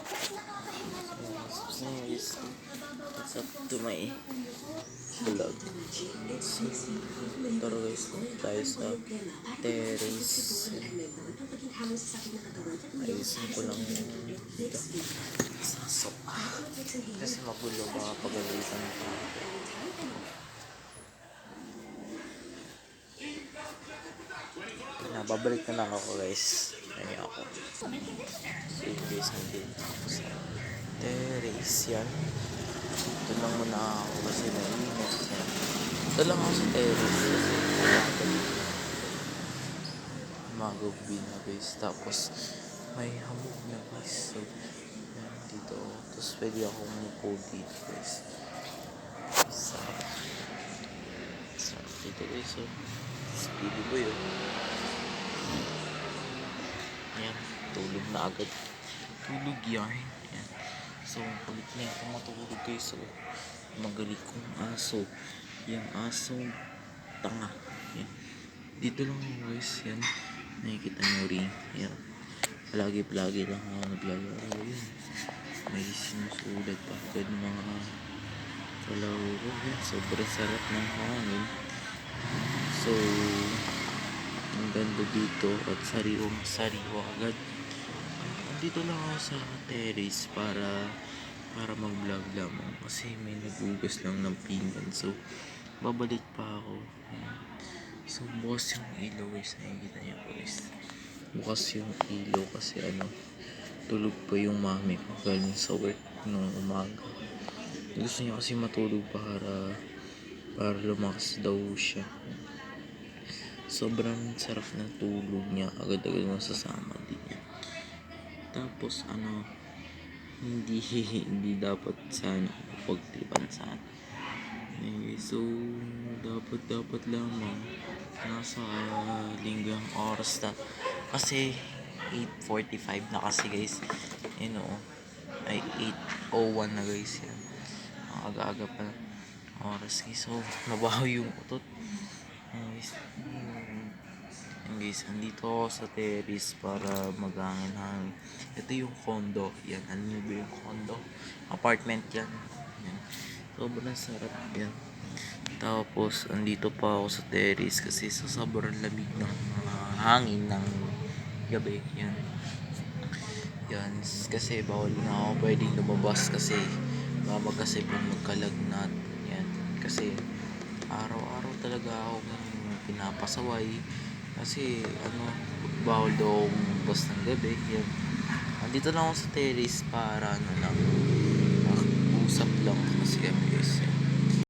So guys, what's up to my vlog? So, tara guys, tayo sa terrace. Ayusin ko lang dito. Sasok. Kasi magulo, baka pagalitan pa. Babalik na lang ako guys. Ayun ako. So yun guys, nandito ako sa terrace yan. Ito lang muna ako kasi nainit yan. Ito lang ako sa terrace kasi magabi na guys. Tapos may hamog na guys. So yan dito. Tapos pwede akong mupo dito guys. Sa dito guys. So speedy boy yun. Yan, tulog na agad. Tulog yan. Yan. So, kulit na ito matulog guys. So, magaling kong aso. Yung aso tanga. Yan. Dito lang guys. Yan. Nakikita nyo rin. Yan. Palagi lang ako naglalaro. Yan. May sinusulat pa agad mga kalaro. Yan. Sobrang sarap ng hangin. So, ang ganda dito at sariwa agad. Dito lang ako sa terrace para mag-vlog lamang kasi may nagugas lang ng pinggan. So babalik pa ako. So bukas yung ilaw guys, nakikita niyo guys. Bukas yung ilaw kasi tulog pa yung mami ko galing sa work nung umaga. Gusto niya kasi matulog para lumakas daw siya. Sobrang sarap ng tulog niya, agad-agad masasama din niya. Tapos hindi dapat sana pagtripan sana. So dapat lamang nasa linggang oras na kasi 8:45 na kasi guys. Ay 8:01 na guys yan. Ang aga-aga pa oras guys. So nabaho yung utot. Guys, andito ako sa terrace para maghangin-hangin. Ito yung condo. Yan, alam nyo ba yung condo? Apartment yan. Yan. Sobrang sarap yan. Tapos, andito pa ako sa terrace kasi sa sobrang lamig ng hangin ng gabi. Yan. Yan. Kasi bawal na ako pwedeng lumabas kasi magkasipon magkalagnat. Yan. Kasi araw-araw talaga ako pinapasaway. Kasi bawal daw bus ng gabi. Yan. Andito lang ako sa terrace para lang